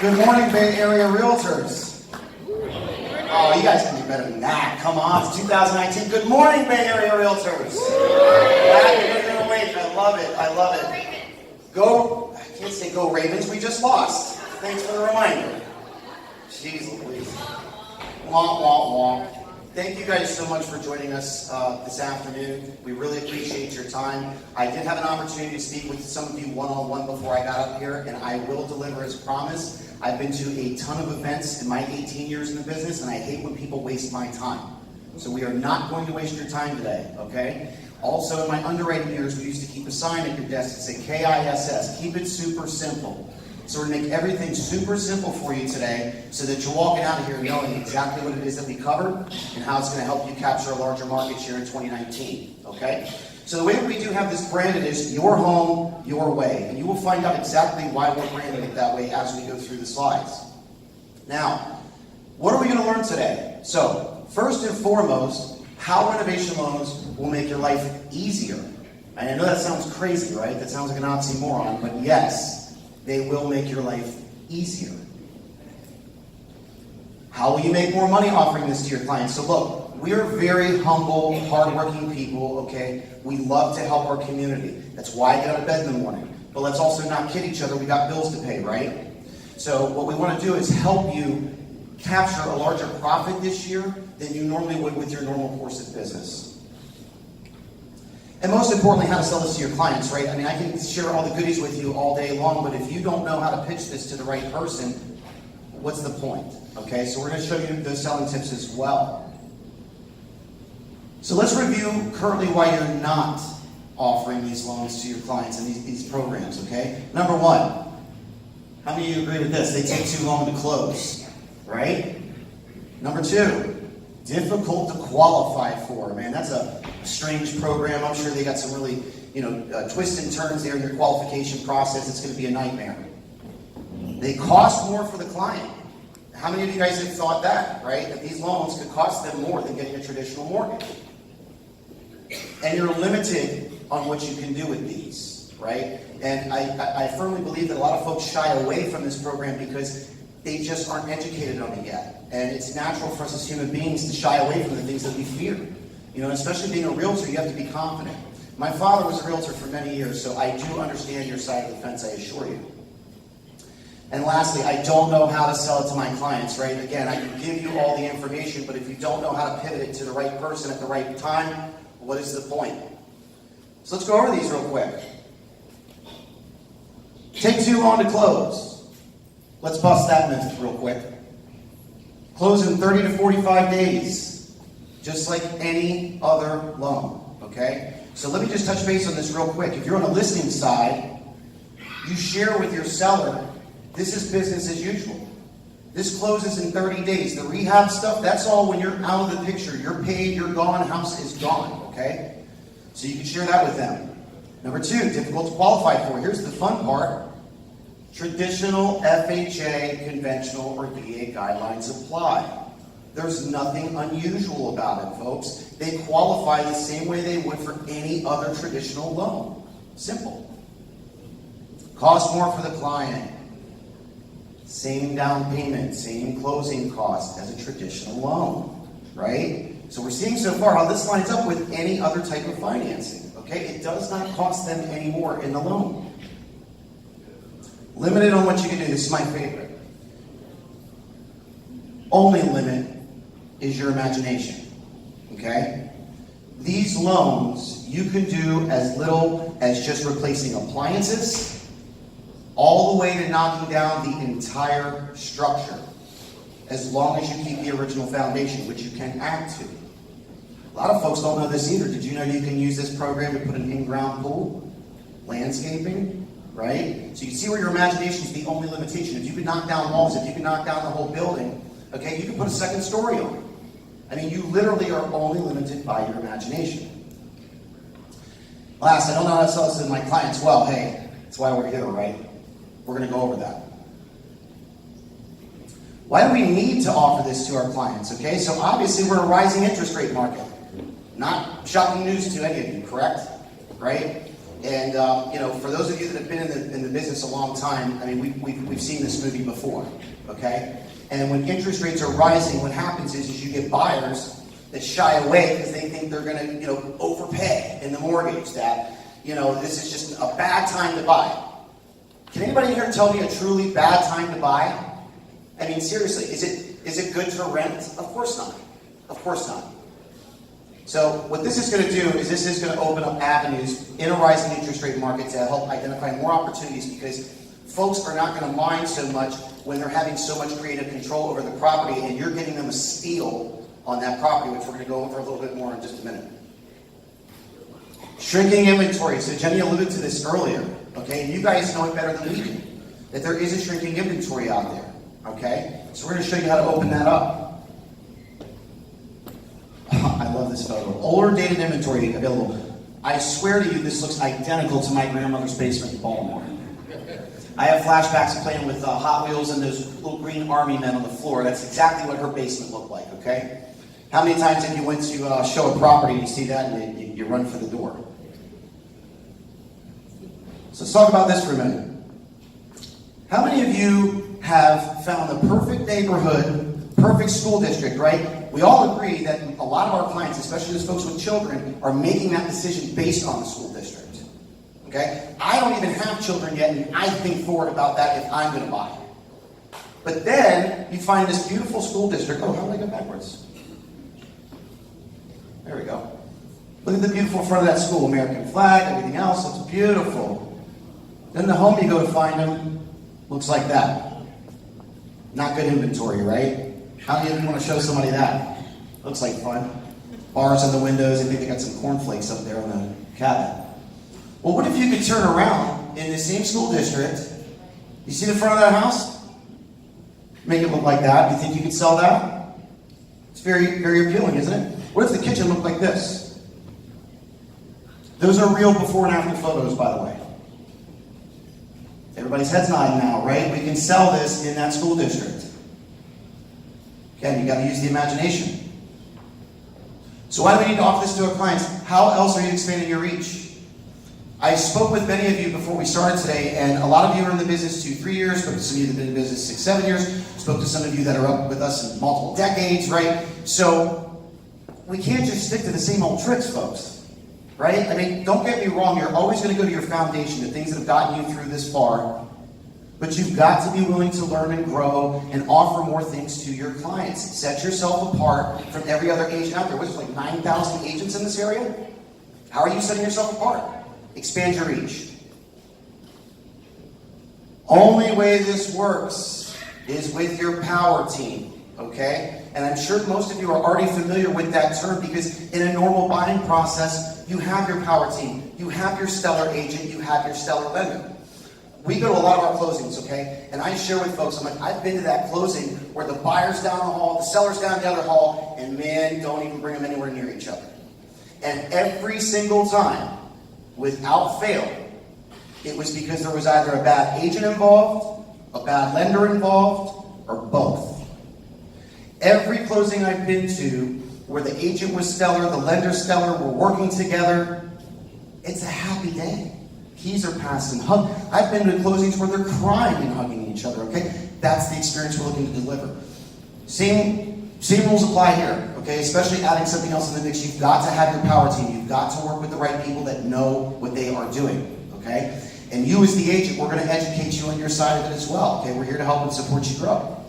Good morning, Bay Area realtors. Oh, you guys can do better than that. Come on, it's 2019. Good morning, Bay Area realtors. I love it. I love it. Go, I can't say go Ravens. We just lost. Thanks for the reminder. Jeez Louise. Womp, womp, womp. Thank you guys so much for joining us this afternoon. We really appreciate your time. I did have an opportunity to speak with some of you one-on-one before I got up here, and I will deliver as promised. I've been to a ton of events in my 18 years in the business, and I hate when people waste my time. So we are not going to waste your time today, okay? Also, in my underwriting years, we used to keep a sign at your desk that said KISS, keep it super simple. So we're going to make everything super simple for you today so that you're walking out of here knowing exactly what it is that we covered and how it's going to help you capture a larger market share in 2019, okay? So the way that we do have this branded is your home, your way. And you will find out exactly why we're branding it that way as we go through the slides. Now, what are we going to learn today? So, first and foremost, how renovation loans will make your life easier. And I know that sounds crazy, right? That sounds like an oxymoron, but yes, they will make your life easier. How will you make more money offering this to your clients? So look, we are very humble, hardworking people, okay? We love to help our community. That's why I get out of bed in the morning. But let's also not kid each other. We got bills to pay, right? So what we want to do is help you capture a larger profit this year than you normally would with your normal course of business. And most importantly, how to sell this to your clients, right? I mean, I can share all the goodies with you all day long, but if you don't know how to pitch this to the right person, what's the point? Okay, so we're going to show you those selling tips as well. So let's review currently why you're not offering these loans to your clients and these programs, okay? Number one, how many of you agree with this? They take too long to close, right? Number two, difficult to qualify for. Man, that's a strange program. I'm sure they got some really, twists and turns there in your qualification process. It's going to be a nightmare. They cost more for the client. How many of you guys have thought that, right? That these loans could cost them more than getting a traditional mortgage. And you're limited on what you can do with these, right? And I firmly believe that a lot of folks shy away from this program because they just aren't educated on it yet. And it's natural for us as human beings to shy away from the things that we fear. Especially being a realtor, you have to be confident. My father was a realtor for many years, so I do understand your side of the fence, I assure you. And lastly, I don't know how to sell it to my clients, right? Again, I can give you all the information, but if you don't know how to pivot it to the right person at the right time, what is the point? So let's go over these real quick. Take too long to close. Let's bust that myth real quick. Close in 30 to 45 days, just like any other loan, okay? So let me just touch base on this real quick. If you're on the listing side, you share with your seller, this is business as usual. This closes in 30 days. The rehab stuff, that's all when you're out of the picture. You're paid, you're gone, house is gone, okay? So you can share that with them. Number two, difficult to qualify for. Here's the fun part. Traditional FHA, conventional, or VA guidelines apply. There's nothing unusual about it, folks. They qualify the same way they would for any other traditional loan. Simple. Cost more for the client. Same down payment, same closing cost as a traditional loan, right? So we're seeing so far how this lines up with any other type of financing, okay? It does not cost them any more in the loan. Limited on what you can do. This is my favorite. Only limit is your imagination, okay? These loans, you can do as little as just replacing appliances, all the way to knocking down the entire structure, as long as you keep the original foundation, which you can add to. A lot of folks don't know this either. Did you know you can use this program to put an in-ground pool? Landscaping, right? So you see where your imagination is the only limitation. If you can knock down walls, if you can knock down the whole building, okay, you can put a second story on it. I mean, you literally are only limited by your imagination. Last, I don't know how to sell this to my clients well. Hey, that's why we're here, right? We're going to go over that. Why do we need to offer this to our clients? Okay, so obviously we're in a rising interest rate market. Not shocking news to any of you, correct? Right? And for those of you that have been in the business a long time, I mean, we've seen this movie before, okay? And when interest rates are rising, what happens is you get buyers that shy away because they think they're going to, overpay in the mortgage. That, this is just a bad time to buy. Can anybody here tell me a truly bad time to buy? I mean, seriously, is it good to rent? Of course not. Of course not. So what this is going to do is this is going to open up avenues in a rising interest rate market to help identify more opportunities, because folks are not going to mind so much when they're having so much creative control over the property and you're giving them a steal on that property, which we're going to go over a little bit more in just a minute. Shrinking inventory. So Jenny alluded to this earlier, okay? You guys know it better than we do, that there is a shrinking inventory out there, okay? So we're going to show you how to open that up. I love this photo. Older dated inventory available. I swear to you, this looks identical to my grandmother's basement in Baltimore. I have flashbacks of playing with Hot Wheels and those little green army men on the floor. That's exactly what her basement looked like, okay? How many times have you went to show a property and you see that and you run for the door? So let's talk about this for a minute. How many of you have found the perfect neighborhood, perfect school district, right? We all agree that a lot of our clients, especially those folks with children, are making that decision based on the school district. Okay? I don't even have children yet, and I think forward about that if I'm going to buy. But then you find this beautiful school district. Oh, how did I go backwards? There we go. Look at the beautiful front of that school. American flag, everything else looks beautiful. Then the home you go to find them looks like that. Not good inventory, right? How many of you want to show somebody that? Looks like fun. Bars on the windows. I think they got some cornflakes up there on the cabinet. Well, what if you could turn around in the same school district? You see the front of that house? Make it look like that. You think you could sell that? It's very, very appealing, isn't it? What if the kitchen looked like this? Those are real before and after photos, by the way. Everybody's head's nodding now, right? We can sell this in that school district. Again, you got to use the imagination. So why do we need to offer this to our clients? How else are you expanding your reach? I spoke with many of you before we started today, and a lot of you are in the business 2-3 years, spoke to some of you that have been in business 6-7 years, spoke to some of you that are up with us in multiple decades, right? So we can't just stick to the same old tricks, folks, right? I mean, don't get me wrong, you're always going to go to your foundation, the things that have gotten you through this far, but you've got to be willing to learn and grow and offer more things to your clients. Set yourself apart from every other agent out there. What's like 9,000 agents in this area? How are you setting yourself apart? Expand your reach. Only way this works is with your power team, okay? And I'm sure most of you are already familiar with that term, because in a normal buying process, you have your power team, you have your stellar agent, you have your stellar lender. We go to a lot of our closings, okay? And I share with folks, I'm like, I've been to that closing where the buyer's down the hall, the seller's down the other hall, and man, don't even bring them anywhere near each other. And every single time, without fail, it was because there was either a bad agent involved, a bad lender involved, or both. Every closing I've been to where the agent was stellar, the lender stellar, we're working together, it's a happy day. Keys are passed and hugged. I've been to closings where they're crying and hugging each other, okay? That's the experience we're looking to deliver. Same rules apply here, okay? Especially adding something else in the mix. You've got to have your power team. You've got to work with the right people that know what they are doing, okay? And you as the agent, we're going to educate you on your side of it as well, okay? We're here to help and support you grow.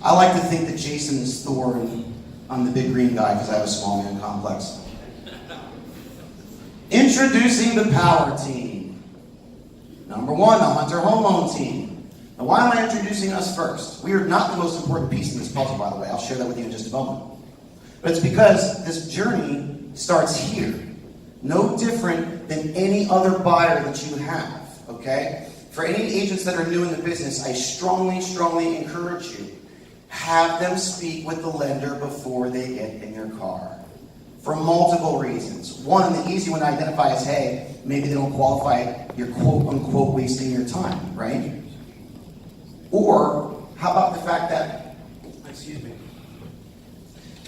I like to think that Jason is Thor and I'm the big green guy because I have a small man complex. Introducing the power team. Number one, the Hunter Home Loan team. Now, why am I introducing us first? We are not the most important piece in this puzzle, by the way. I'll share that with you in just a moment. But it's because this journey starts here. No different than any other buyer that you have, okay? For any agents that are new in the business, I strongly, strongly encourage you, have them speak with the lender before they get in your car. For multiple reasons. One, the easy one to identify is, hey, maybe they don't qualify, you're quote-unquote wasting your time, right? Or, how about the fact that,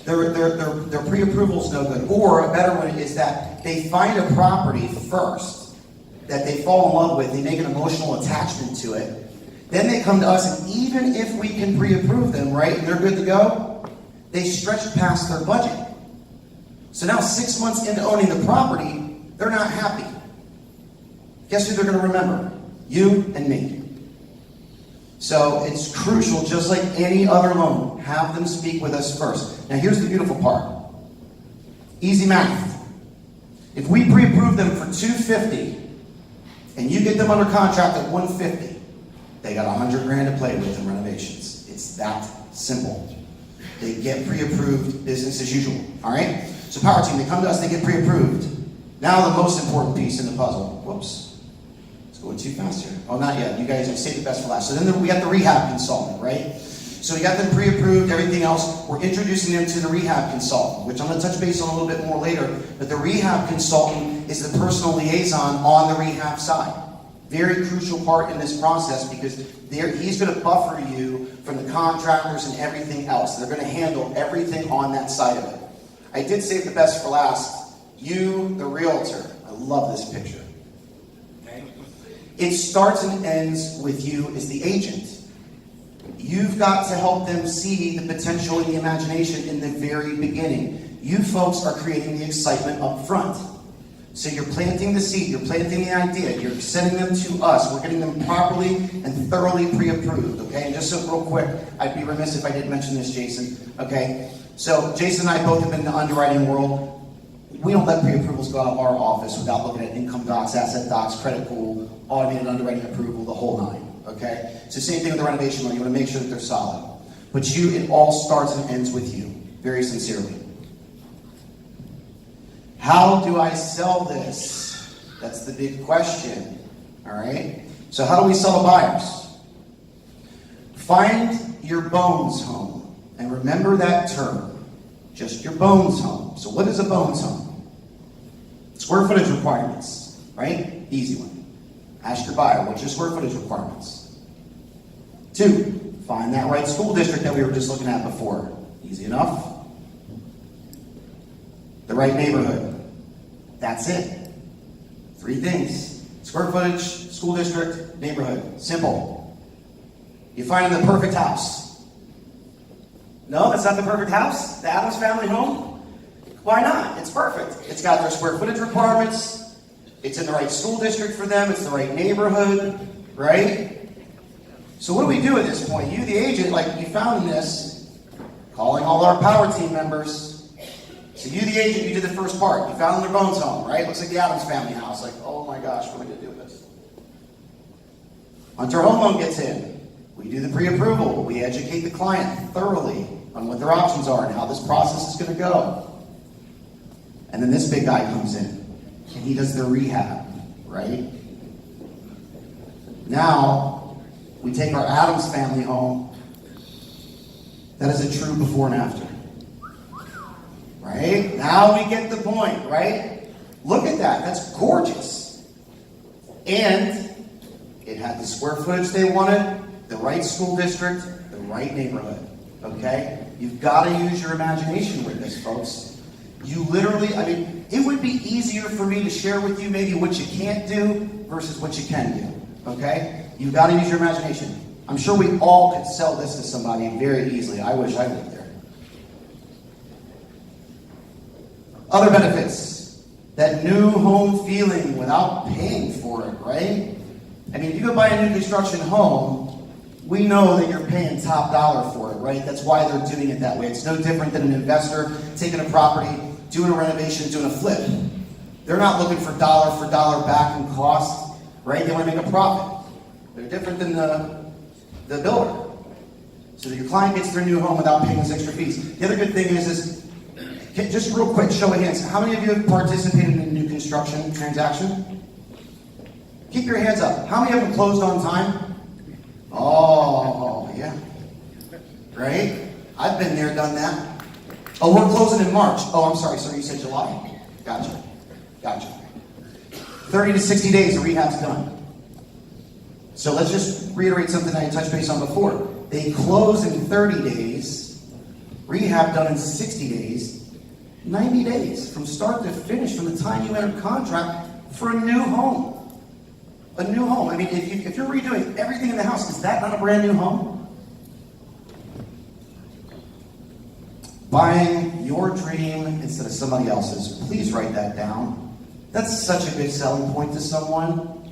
their pre-approval is no good. Or, a better one is that they find a property first, that they fall in love with, they make an emotional attachment to it. Then they come to us, and even if we can pre-approve them, right, and they're good to go, they stretch past their budget. So now 6 months into owning the property, they're not happy. Guess who they're going to remember? You and me. So it's crucial, just like any other loan, have them speak with us first. Now here's the beautiful part. Easy math. If we pre-approve them for $250 and you get them under contract at $150, they got $100 grand to play with in renovations. It's that simple. They get pre-approved, business as usual. All right? So power team, they come to us, they get pre-approved. Now the most important piece in the puzzle. Whoops. It's going too fast here. Oh, not yet. You guys have saved the best for last. So then we got the rehab consultant, right? So we got them pre-approved, everything else. We're introducing them to the rehab consultant, which I'm going to touch base on a little bit more later. But the rehab consultant is the personal liaison on the rehab side. Very crucial part in this process because he's going to buffer you from the contractors and everything else. They're going to handle everything on that side of it. I did save the best for last. You, the realtor. I love this picture. Okay? It starts and ends with you as the agent. You've got to help them see the potential and the imagination in the very beginning. You folks are creating the excitement up front. So you're planting the seed, you're planting the idea, you're sending them to us. We're getting them properly and thoroughly pre-approved, okay? And just so real quick, I'd be remiss if I didn't mention this, Jason, okay? So Jason and I both have been in the underwriting world. We don't let pre-approvals go out of our office without looking at income docs, asset docs, credit pool, automated underwriting approval, the whole nine. Okay? It's the same thing with the renovation loan. You want to make sure that they're solid. But it all starts and ends with you, very sincerely. How do I sell this? That's the big question. All right? So how do we sell to buyers? Find your bones home. And remember that term. Just your bones home. So what is a bones home? Square footage requirements. Right? Easy one. Ask your buyer, what's your square footage requirements? 2, find that right school district that we were just looking at before. Easy enough. The right neighborhood. That's it. 3 things. Square footage, school district, neighborhood. Simple. You find the perfect house. No, that's not the perfect house? The Addams family home? Why not? It's perfect. It's got their square footage requirements. It's in the right school district for them. It's the right neighborhood, right? So what do we do at this point? You, the agent, like you found this, calling all our power team members. So you, the agent, you did the first part. You found their bones home, right? Looks like the Addams family house. Like, oh my gosh, what are we going to do with this? Once our home loan gets in, we do the pre-approval. We educate the client thoroughly on what their options are and how this process is going to go. And then this big guy comes in. And he does the rehab, right? Now, we take our Addams family home. That is a true before and after. Right? Now we get the point, right? Look at that. That's gorgeous. And it had the square footage they wanted, the right school district, the right neighborhood. Okay? You've got to use your imagination with this, folks. You literally, it would be easier for me to share with you maybe what you can't do versus what you can do, okay? You've got to use your imagination. I'm sure we all could sell this to somebody very easily. I wish I lived there. Other benefits. That new home feeling without paying for it, right? If you go buy a new construction home, we know that you're paying top dollar for it, right? That's why they're doing it that way. It's no different than an investor taking a property, doing a renovation, doing a flip. They're not looking for dollar back in cost, right? They want to make a profit. They're different than the builder. So that your client gets their new home without paying those extra fees. The other good thing is just real quick, show of hands. How many of you have participated in a new construction transaction? Keep your hands up. How many of them closed on time? Oh, yeah. Right? I've been there, done that. Oh, we're closing in March. Oh, I'm sorry, sir. You said July. Gotcha. 30 to 60 days, the rehab's done. So let's just reiterate something I touched base on before. They close in 30 days, rehab done in 60 days, 90 days from start to finish from the time you enter contract for a new home. A new home. I mean, if you're redoing everything in the house, is that not a brand new home? Buying your dream instead of somebody else's. Please write that down. That's such a good selling point to someone.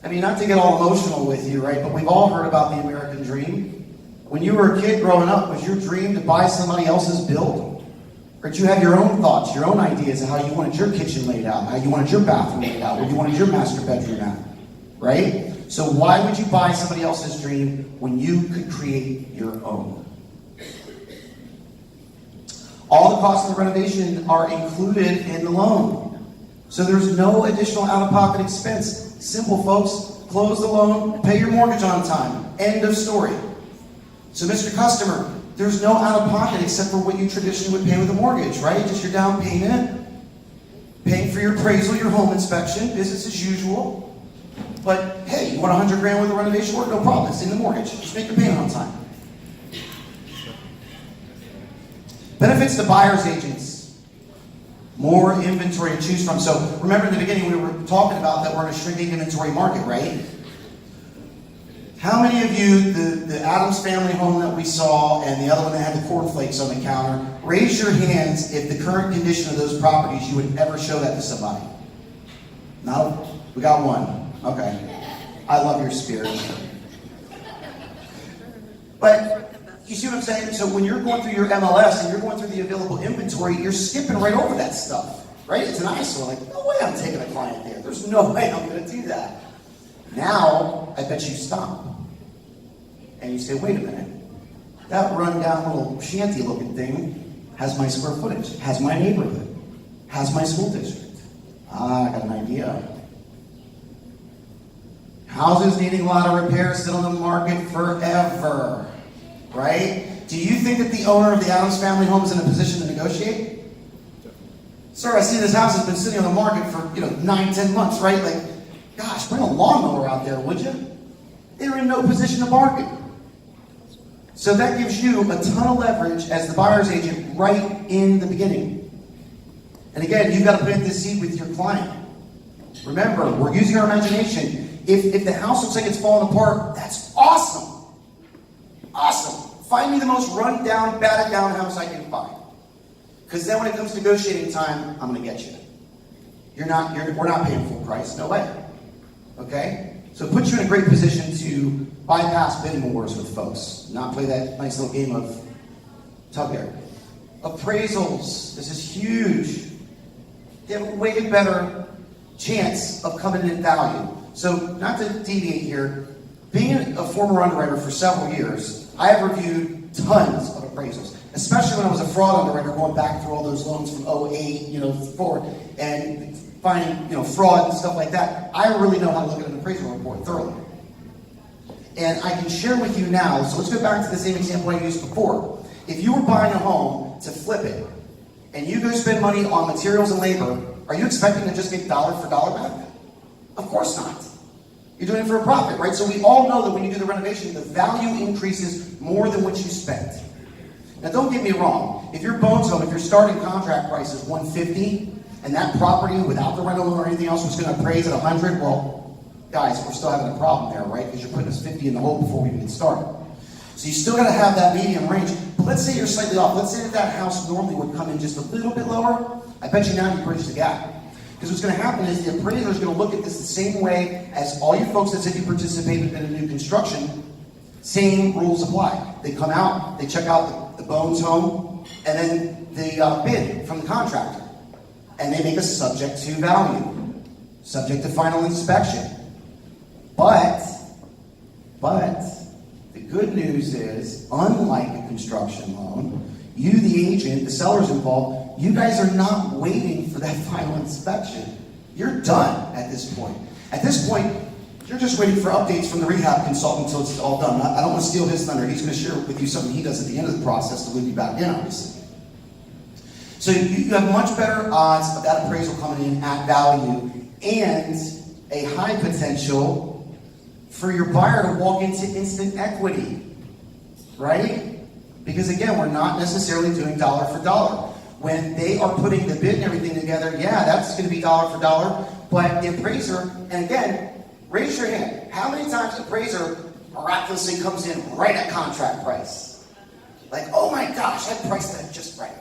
I mean, not to get all emotional with you, right? But we've all heard about the American dream. When you were a kid growing up, was your dream to buy somebody else's build? Or did you have your own thoughts, your own ideas of how you wanted your kitchen laid out, how you wanted your bathroom laid out, where you wanted your master bedroom at, right? So why would you buy somebody else's dream when you could create your own? All the costs of the renovation are included in the loan. So there's no additional out-of-pocket expense. Simple, folks. Close the loan, pay your mortgage on time. End of story. So, Mr. Customer, there's no out-of-pocket except for what you traditionally would pay with a mortgage, right? Just your down payment, paying for your appraisal, your home inspection, business as usual. But, hey, you want $100,000 worth of renovation work? No problem. It's in the mortgage. Just make your payment on time. Benefits to buyer's agents. More inventory to choose from. So remember in the beginning we were talking about that we're in a shrinking inventory market, right? How many of you, the Addams family home that we saw and the other one that had the cornflakes on the counter, raise your hands if the current condition of those properties you would ever show that to somebody? No? We got one. Okay. I love your spirit. But you see what I'm saying? So when you're going through your MLS and you're going through the available inventory, you're skipping right over that stuff, right? It's an eyesore. Like, no way I'm taking a client there. There's no way I'm going to do that. Now, I bet you stop. And you say, wait a minute. That run-down little shanty-looking thing has my square footage, has my neighborhood, has my school district. I got an idea. Houses needing a lot of repairs, still on the market forever. Right? Do you think that the owner of the Addams family home is in a position to negotiate? Sir, I see this house has been sitting on the market for 9, 10 months, right? Like, gosh, bring a lawnmower out there, would you? They're in no position to bargain. So that gives you a ton of leverage as the buyer's agent right in the beginning. And again, you've got to plant this seed with your client. Remember, we're using our imagination. If the house looks like it's falling apart, that's awesome. Awesome. Find me the most run down, battered down house I can find. Because then when it comes to negotiating time, I'm going to get you. We're not paying full price. No way. Okay? So it puts you in a great position to bypass bidding wars with folks. Not play that nice little game of tug there. Appraisals. This is huge. They have a way better chance of coming in value. So not to deviate here, being a former underwriter for several years, I have reviewed tons of appraisals, especially when I was a fraud underwriter going back through all those loans from 08, forward, and finding, fraud and stuff like that. I really know how to look at an appraisal report thoroughly. And I can share with you now, so let's go back to the same example I used before. If you were buying a home to flip it, and you go spend money on materials and labor, are you expecting to just get dollar for dollar back? Of course not. You're doing it for a profit, right? So we all know that when you do the renovation, the value increases more than what you spent. Now don't get me wrong. If your bones home, if your starting contract price is $150, and that property without the rental or anything else was going to appraise at $100, well, guys, we're still having a problem there, right? Because you're putting us $50 in the hole before we even get started. So you still got to have that medium range. But let's say you're slightly off. Let's say that house normally would come in just a little bit lower. I bet you now you bridge the gap. Because what's going to happen is the appraiser is going to look at this the same way as all you folks that said you participated in a new construction. Same rules apply. They come out, they check out the bones home, and then they bid from the contractor. And they make a subject to value, subject to final inspection. But, the good news is, unlike a construction loan, you, the agent, the seller's involved, you guys are not waiting for that final inspection. You're done at this point. At this point, you're just waiting for updates from the rehab consultant until it's all done. I don't want to steal his thunder. He's going to share with you something he does at the end of the process to loop you back in, obviously. So you have much better odds of that appraisal coming in at value and a high potential for your buyer to walk into instant equity, right? Because again, we're not necessarily doing dollar for dollar. When they are putting the bid and everything together, yeah, that's going to be dollar for dollar. But the appraiser, and again, Raise your hand. How many times the appraiser miraculously comes in right at contract price? Like, oh my gosh, I priced that just right.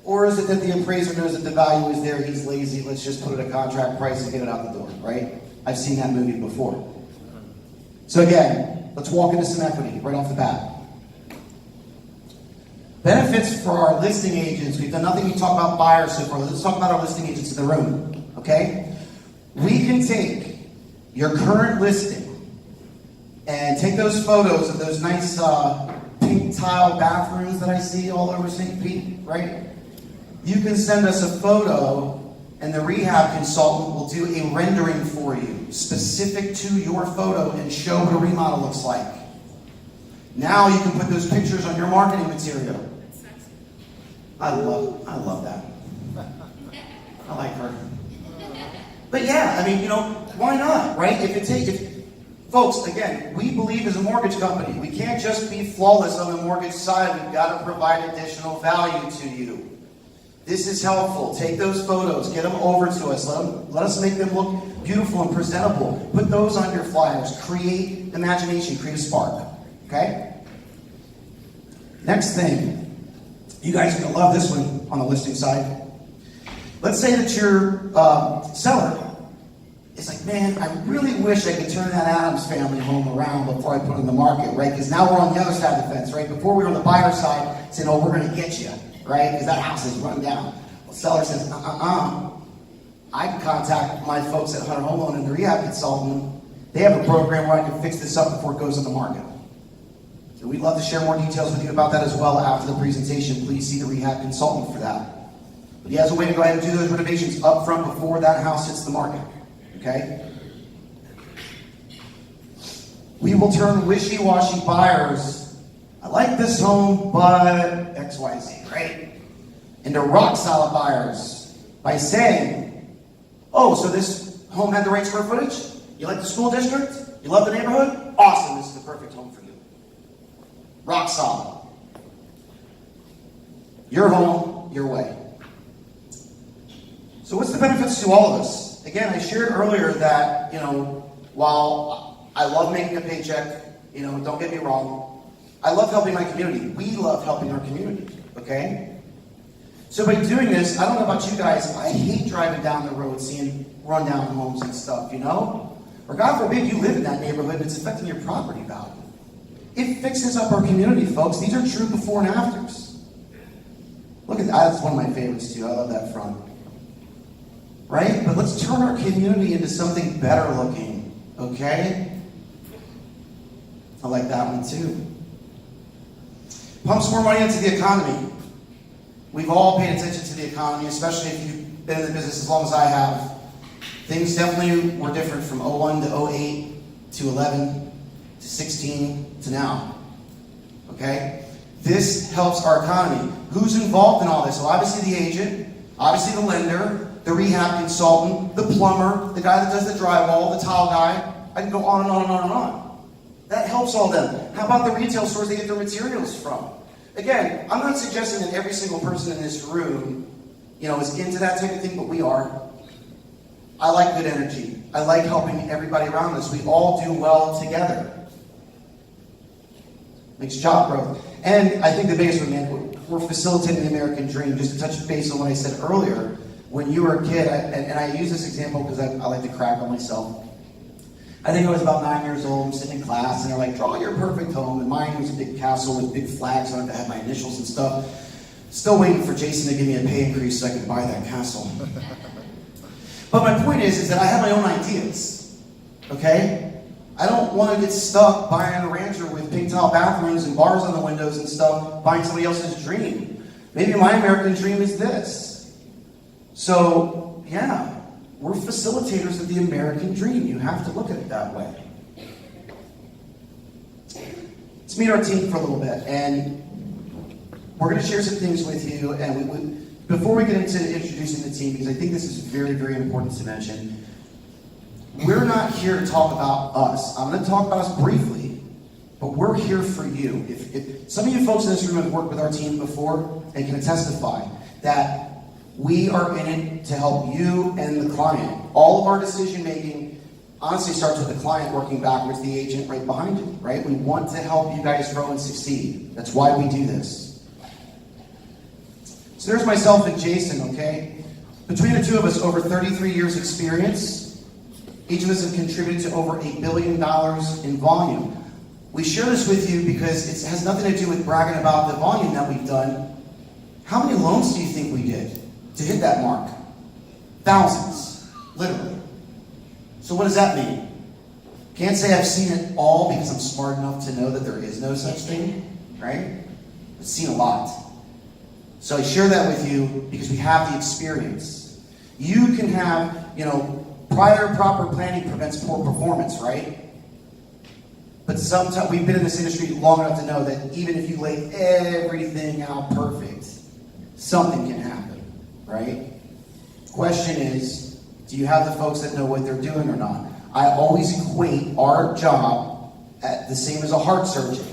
Or is it that the appraiser knows that the value is there, he's lazy, let's just put it at contract price and get it out the door, right? I've seen that movie before. So again, let's walk into some equity right off the bat. Benefits for our listing agents. We've done nothing to talk about buyers so far. Let's talk about our listing agents in the room, okay? We can take your current listing and take those photos of those nice pink tile bathrooms that I see all over St. Pete, right? You can send us a photo and the rehab consultant will do a rendering for you specific to your photo and show what a remodel looks like. Now you can put those pictures on your marketing material. I love that. I like her. But yeah, I mean, you know, why not, right? Folks, again, we believe as a mortgage company, we can't just be flawless on the mortgage side. We've got to provide additional value to you. This is helpful. Take those photos, get them over to us. Let us make them look beautiful and presentable. Put those on your flyers. Create imagination, create a spark. Okay? Next thing. You guys are going to love this one on the listing side. Let's say that your seller is like, man, I really wish I could turn that Adams family home around before I put it on the market, right? Because now we're on the other side of the fence, right? Before we were on the buyer side, saying, oh, we're going to get you, right? Because that house is run down. Well, the seller says, I can contact my folks at Hunter Home Loan and the rehab consultant. They have a program where I can fix this up before it goes on the market. So we'd love to share more details with you about that as well after the presentation. Please see the rehab consultant for that. But he has a way to go ahead and do those renovations up front before that house hits the market. Okay? We will turn wishy-washy buyers, I like this home, but XYZ, right? Into rock-solid buyers by saying, oh, so this home had the right square footage? You like the school district? You love the neighborhood? Awesome, this is the perfect home for you. Rock solid. Your home, your way. So what's the benefits to all of us? Again, I shared earlier that, you know, while I love making a paycheck, you know, don't get me wrong, I love helping my community. We love helping our community, okay? So by doing this, I don't know about you guys, I hate driving down the road seeing rundown homes and stuff, you know? Or God forbid you live in that neighborhood and it's affecting your property value. It fixes up our community, folks. These are true before and afters. Look at that. That's one of my favorites, too. I love that front. Right? But let's turn our community into something better looking. Okay? I like that one, too. Pumps more money into the economy. We've all paid attention to the economy, especially if you've been in the business as long as I have. Things definitely were different from 01 to 08 to 11 to 16 to now. Okay? This helps our economy. Who's involved in all this? Well, obviously the agent, obviously the lender, the rehab consultant, the plumber, the guy that does the drywall, the tile guy. I can go on and on and on and on. That helps all them. How about the retail stores they get their materials from? Again, I'm not suggesting that every single person in this room, you know, is into that type of thing, but we are. I like good energy. I like helping everybody around us. We all do well together. Makes job growth. And I think the biggest one, man, we're facilitating the American dream. Just to touch base on what I said earlier, when you were a kid, and I use this example because I like to crack on myself. I think I was about 9 years old, I'm sitting in class, and they're like, draw your perfect home. And mine was a big castle with big flags on it that had my initials and stuff. Still waiting for Jason to give me a pay increase so I could buy that castle. But my point is that I have my own ideas, okay? I don't want to get stuck buying a rancher with pink tile bathrooms and bars on the windows and stuff, buying somebody else's dream. Maybe my American dream is this. So, yeah, we're facilitators of the American dream. You have to look at it that way. Let's meet our team for a little bit, and we're going to share some things with you. And before we get into introducing the team, because I think this is very, very important to mention, we're not here to talk about us. I'm going to talk about us briefly, but we're here for you. If some of you folks in this room have worked with our team before and can testify that we are in it to help you and the client. All of our decision making honestly starts with the client working backwards, the agent right behind you, right? We want to help you guys grow and succeed. That's why we do this. So there's myself and Jason, okay? Between the two of us, over 33 years experience. Each of us have contributed to over $1 billion in volume. We share this with you because it has nothing to do with bragging about the volume that we've done. How many loans do you think we did to hit that mark? Thousands, literally. So what does that mean? Can't say I've seen it all because I'm smart enough to know that there is no such thing, right? I've seen a lot. So I share that with you because we have the experience. You can have, prior proper planning prevents poor performance, right? But sometimes we've been in this industry long enough to know that even if you lay everything out perfect, something can happen, right? Question is, do you have the folks that know what they're doing or not? I always equate our job at the same as a heart surgeon.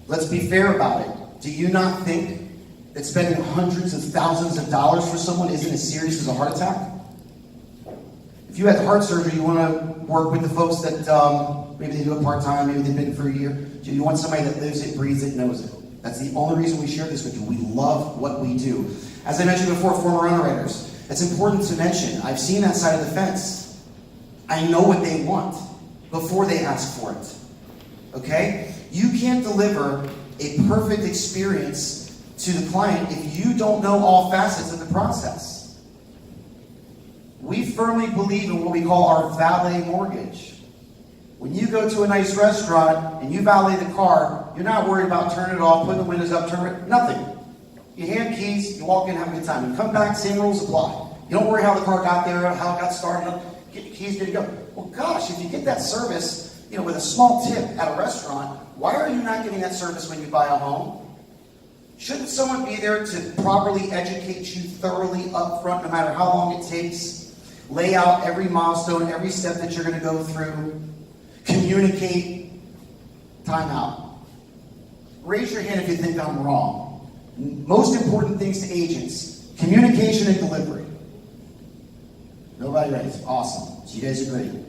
Let's be fair about it. Do you not think that spending hundreds of thousands of dollars for someone isn't as serious as a heart attack? If you had heart surgery, you want to work with the folks that maybe they do it part-time, maybe they've been for a year. Do you want somebody that lives it, breathes it, knows it? That's the only reason we share this with you. We love what we do. As I mentioned before, former underwriters. It's important to mention, I've seen that side of the fence. I know what they want before they ask for it. Okay? You can't deliver a perfect experience to the client if you don't know all facets of the process. We firmly believe in what we call our valet mortgage. When you go to a nice restaurant and you valet the car, you're not worried about turning it off, putting the windows up, nothing. You hand keys, you walk in, have a good time. You come back, same rules apply. You don't worry how the car got there, how it got started, get your keys, good to go. Well, gosh, if you get that service, with a small tip at a restaurant, why are you not getting that service when you buy a home? Shouldn't someone be there to properly educate you thoroughly up front, no matter how long it takes? Lay out every milestone, every step that you're going to go through. Communicate. Time out. Raise your hand if you think I'm wrong. Most important things to agents: communication and delivery. Nobody raised. Awesome. So you guys agree.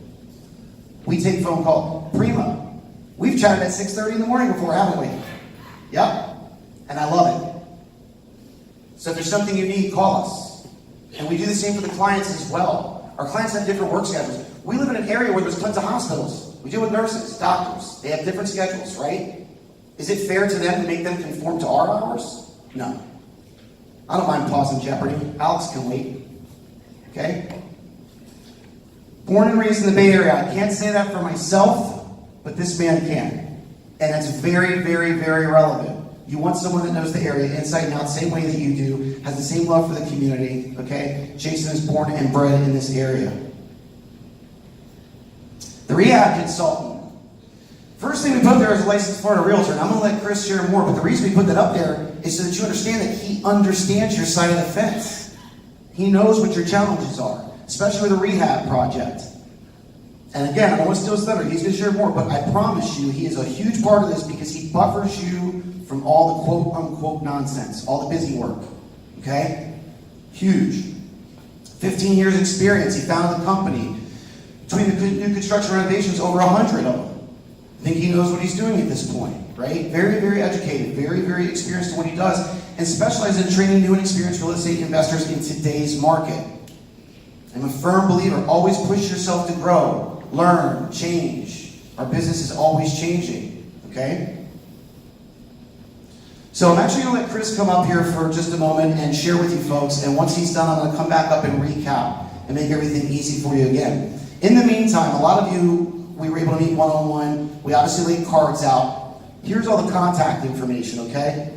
We take phone call. Primo. We've chatted at 6:30 in the morning before, haven't we? Yep. And I love it. So if there's something you need, call us. And we do the same for the clients as well. Our clients have different work schedules. We live in an area where there's tons of hospitals. We deal with nurses, doctors. They have different schedules, right? Is it fair to them to make them conform to our hours? No. I don't mind pausing Jeopardy. Alex can wait. Okay? Born and raised in the Bay Area. I can't say that for myself, but this man can. And that's very, very, very relevant. You want someone that knows the area inside and out, same way that you do, has the same love for the community, okay? Jason is born and bred in this area. The rehab consultant. First thing we put there is a licensed Florida realtor, and I'm going to let Chris share more, but the reason we put that up there is so that you understand that he understands your side of the fence. He knows what your challenges are, especially with a rehab project. And again, I don't want to steal his thunder. He's going to share more, but I promise you he is a huge part of this because he buffers you from all the quote-unquote nonsense, all the busy work, okay? Huge. 15 years experience. He founded the company. Between the new construction renovations, over 100 of them. I think he knows what he's doing at this point, right? Very, very educated, very, very experienced in what he does, and specializes in training new and experienced real estate investors in today's market. I'm a firm believer. Always push yourself to grow, learn, change. Our business is always changing, okay? So I'm actually going to let Chris come up here for just a moment and share with you folks, and once he's done, I'm going to come back up and recap and make everything easy for you again. In the meantime, a lot of you, we were able to meet one-on-one. We obviously laid cards out. Here's all the contact information, okay?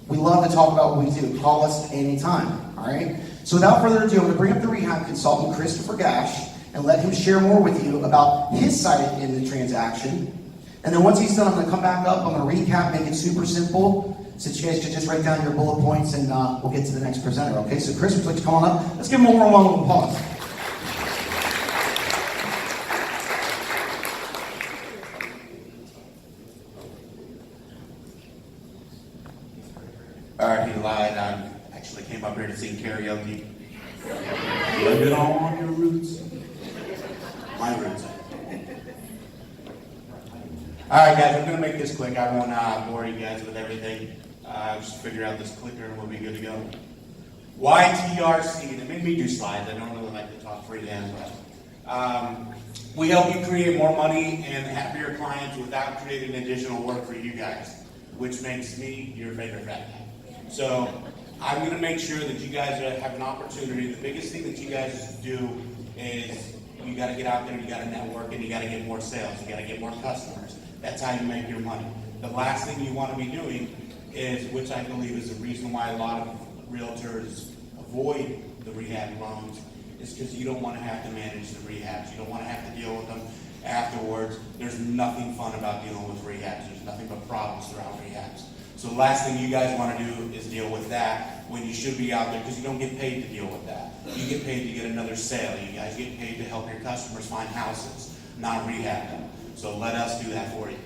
We love to talk about what we do. Call us anytime, all right? So without further ado, I'm going to bring up the rehab consultant, Christopher Gash, and let him share more with you about his side in the transaction. And then once he's done, I'm going to come back up. I'm going to recap, make it super simple, so that you guys can just write down your bullet points, and we'll get to the next presenter, okay? So Chris, would you like to come on up? Let's give him a warm round of applause. All right, he lied. I actually came up here to sing karaoke. Blame it on your roots. my roots. All right, guys, I'm gonna make this quick. I won't bore you guys with everything. Just figure out this clicker and we'll be good to go. YTRC. They made me do slides. I don't really like to talk freehand, but we help you create more money and happier clients without creating additional work for you guys, which makes me your favorite fat guy. So I'm going to make sure that you guys have an opportunity. The biggest thing that you guys do is you got to get out there, you got to network, and you got to get more sales. You got to get more customers. That's how you make your money. The last thing you want to be doing is, which I believe is the reason why a lot of realtors avoid the rehab loans, is because you don't want to have to manage the rehabs. You don't want to have to deal with them afterwards. There's nothing fun about dealing with rehabs. There's nothing but problems throughout rehabs. So the last thing you guys want to do is deal with that when you should be out there, because you don't get paid to deal with that. You get paid to get another sale. You guys get paid to help your customers find houses, not rehab them. So let us do that for you.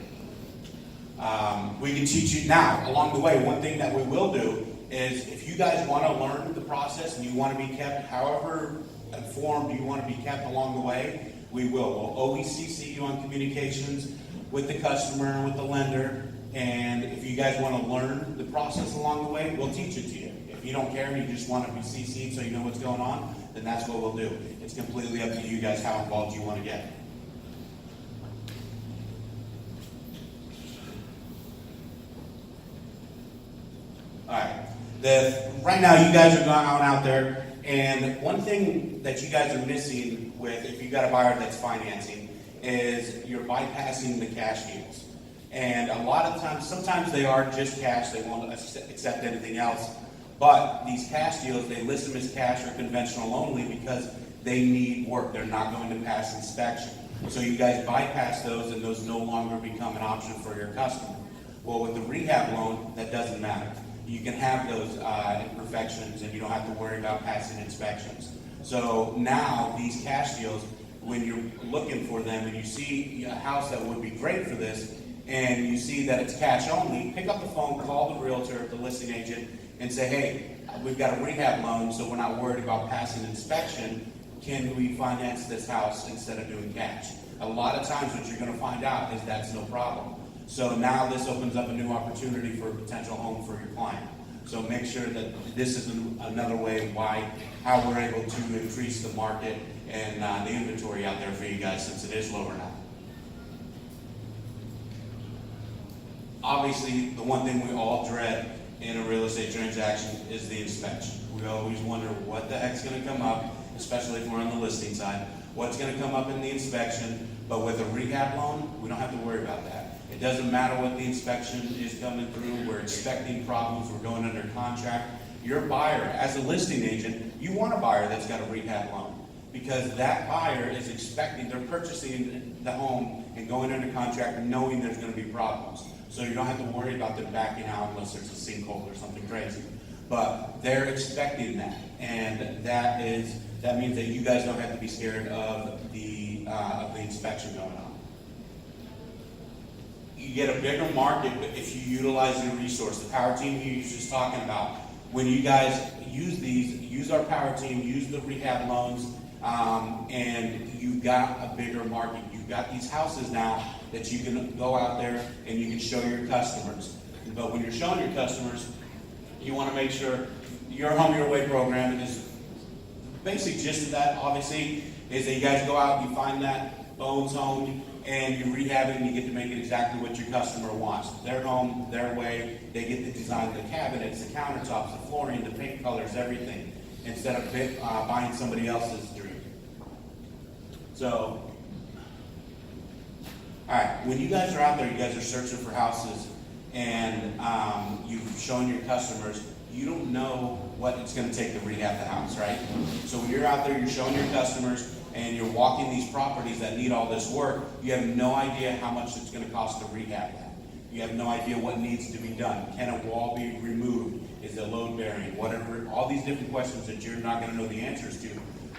We can teach you now, along the way. One thing that we will do is, if you guys want to learn the process and you want to be kept, however informed you want to be kept along the way, we will. We'll always CC you on communications with the customer and with the lender. And if you guys want to learn the process along the way, we'll teach it to you. If you don't care and you just want to be CC'd so you know what's going on, then that's what we'll do. It's completely up to you guys how involved you want to get. All right. Right now, you guys are going on out there, and one thing that you guys are missing with, if you got a buyer that's financing, is you're bypassing the cash deals. And a lot of times, sometimes they are just cash, they won't accept anything else. But these cash deals, they list them as cash or conventional only because they need work. They're not going to pass inspection. So you guys bypass those, and those no longer become an option for your customer. Well, with the rehab loan, that doesn't matter. You can have those imperfections, and you don't have to worry about passing inspections. So now these cash deals, when you're looking for them and you see a house that would be great for this, and you see that it's cash only, pick up the phone, call the realtor, the listing agent, and say, hey, we've got a rehab loan, so we're not worried about passing inspection. Can we finance this house instead of doing cash? A lot of times what you're going to find out is that's no problem. So now this opens up a new opportunity for a potential home for your client. So make sure that this is another way how we're able to increase the market and the inventory out there for you guys, since it is lower now. Obviously, the one thing we all dread in a real estate transaction is the inspection. We always wonder what the heck's going to come up, especially if we're on the listing side. What's going to come up in the inspection? But with a rehab loan, we don't have to worry about that. It doesn't matter what the inspection is coming through. We're expecting problems. We're going under contract. Your buyer, as a listing agent, you want a buyer that's got a rehab loan, because that buyer is expecting, they're purchasing the home and going under contract knowing there's going to be problems. So you don't have to worry about them backing out unless there's a sinkhole or something crazy. But they're expecting that, and that means that you guys don't have to be scared of the inspection going on. You get a bigger market if you utilize your resource. The power team he was just talking about. When you guys use our power team, use the rehab loans, and you got a bigger market. You've got these houses now that you can go out there and you can show your customers. But when you're showing your customers, you want to make sure your Home Your Way program is basic gist of that, obviously, is that you guys go out and you find that bones home and you rehab it and you get to make it exactly what your customer wants. Their home, their way. They get to design the cabinets, the countertops, the flooring, the paint colors, everything, instead of buying somebody else's dream. So, all right, when you guys are out there, you guys are searching for houses, and you've shown your customers, you don't know what it's going to take to rehab the house, right? So when you're out there, you're showing your customers, and you're walking these properties that need all this work, you have no idea how much it's going to cost to rehab that. You have no idea what needs to be done. Can a wall be removed? Is it load bearing? Whatever, all these different questions that you're not going to know the answers to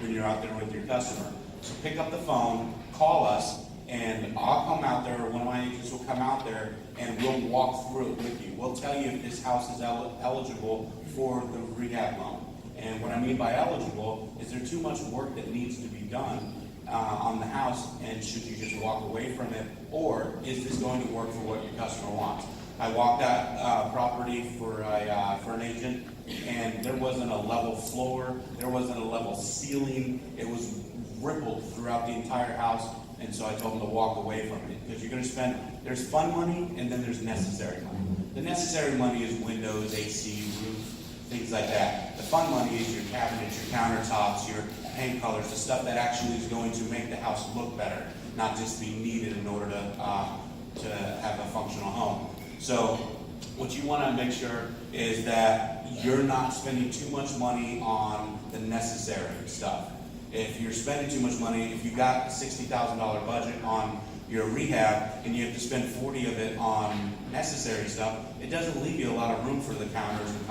when you're out there with your customer. So pick up the phone, call us, and I'll come out there, or one of my agents will come out there, and we'll walk through it with you. We'll tell you if this house is eligible for the rehab loan. And what I mean by eligible is there too much work that needs to be done on the house, and should you just walk away from it, or is this going to work for what your customer wants? I walked that property for an agent, and there wasn't a level floor, there wasn't a level ceiling, it was rippled throughout the entire house, and so I told them to walk away from it, because you're going to spend, there's fun money, and then there's necessary money. The necessary money is windows, AC, roof, things like that. The fun money is your cabinets, your countertops, your paint colors, the stuff that actually is going to make the house look better, not just be needed in order to have a functional home. So what you want to make sure is that you're not spending too much money on the necessary stuff. If you're spending too much money, if you got a $60,000 budget on your rehab and you have to spend 40 of it on necessary stuff, it doesn't leave you a lot of room for the counters and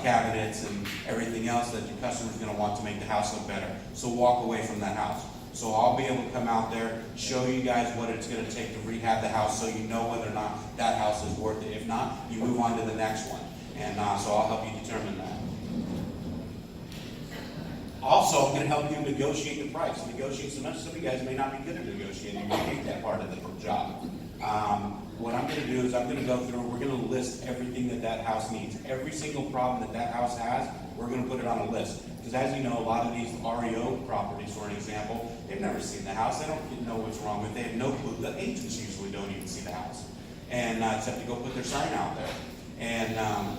cabinets and everything else that your customer's going to want to make the house look better. So walk away from that house. So I'll be able to come out there, show you guys what it's going to take to rehab the house, so you know whether or not that house is worth it. If not, you move on to the next one. And so I'll help you determine that. Also, I'm going to help you negotiate the price. Negotiate so much. Some of you guys may not be good at negotiating. You may hate that part of the job. What I'm going to do is I'm going to go through, we're going to list everything that that house needs. Every single problem that that house has, we're going to put it on a list. Because as you know, a lot of these REO properties, for an example, they've never seen the house. They don't know what's wrong with it. They have no clue. The agents usually don't even see the house, and except to go put their sign out there. And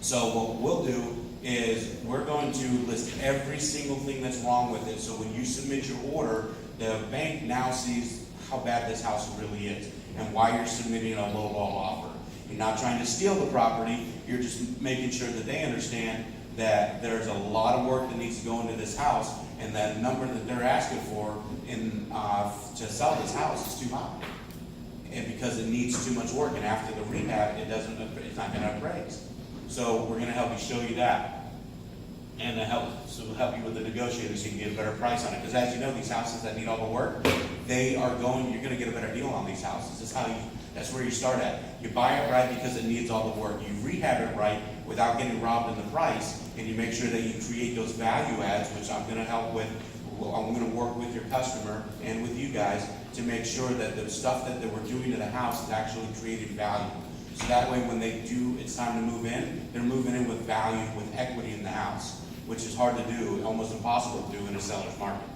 so what we'll do is we're going to list every single thing that's wrong with it. So when you submit your order, the bank now sees how bad this house really is and why you're submitting a lowball offer. You're not trying to steal the property. You're just making sure that they understand that there's a lot of work that needs to go into this house, and that number that they're asking for to sell this house is too high, and because it needs too much work. And after the rehab, it's not going to appraise. So we're going to help you show you that, and we'll help you with the negotiator so you can get a better price on it. Because as you know, these houses that need all the work, you're going to get a better deal on these houses. That's where you start at. You buy it right because it needs all the work. You rehab it right without getting robbed in the price, and you make sure that you create those value adds, which I'm going to help with. I'm going to work with your customer and with you guys to make sure that the stuff that we're doing to the house is actually creating value. So that way when it's time to move in, they're moving in with value, with equity in the house, which is hard to do, almost impossible to do in a seller's market.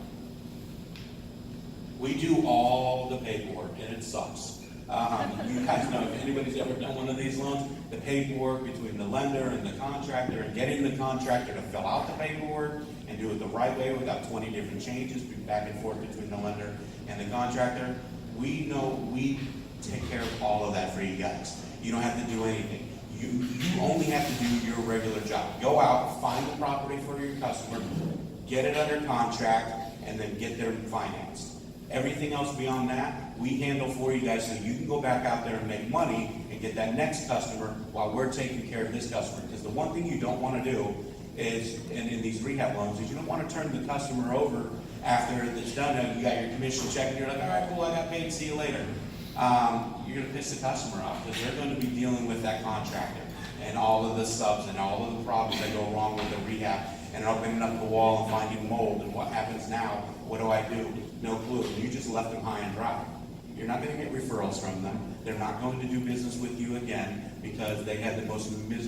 We do all the paperwork, and it sucks. You guys know, if anybody's ever done one of these loans, the paperwork between the lender and the contractor, and getting the contractor to fill out the paperwork and do it the right way without 20 different changes back and forth between the lender and the contractor, we take care of all of that for you guys. You don't have to do anything. You only have to do your regular job. Go out, find the property for your customer, get it under contract, and then get them financed. Everything else beyond that, we handle for you guys so you can go back out there and make money and get that next customer while we're taking care of this customer. Because the one thing you don't want to do is, in these rehab loans, is you don't want to turn the customer over after it's done and you got your commission check and you're like, all right, cool, I got paid, see you later. You're going to piss the customer off because they're going to be dealing with that contractor and all of the subs and all of the problems that go wrong with the rehab and opening up the wall and finding mold. And what happens now? What do I do? No clue. You just left them high and dry. You're not going to get referrals from them. They're not going to do business with you again because they had the most miserable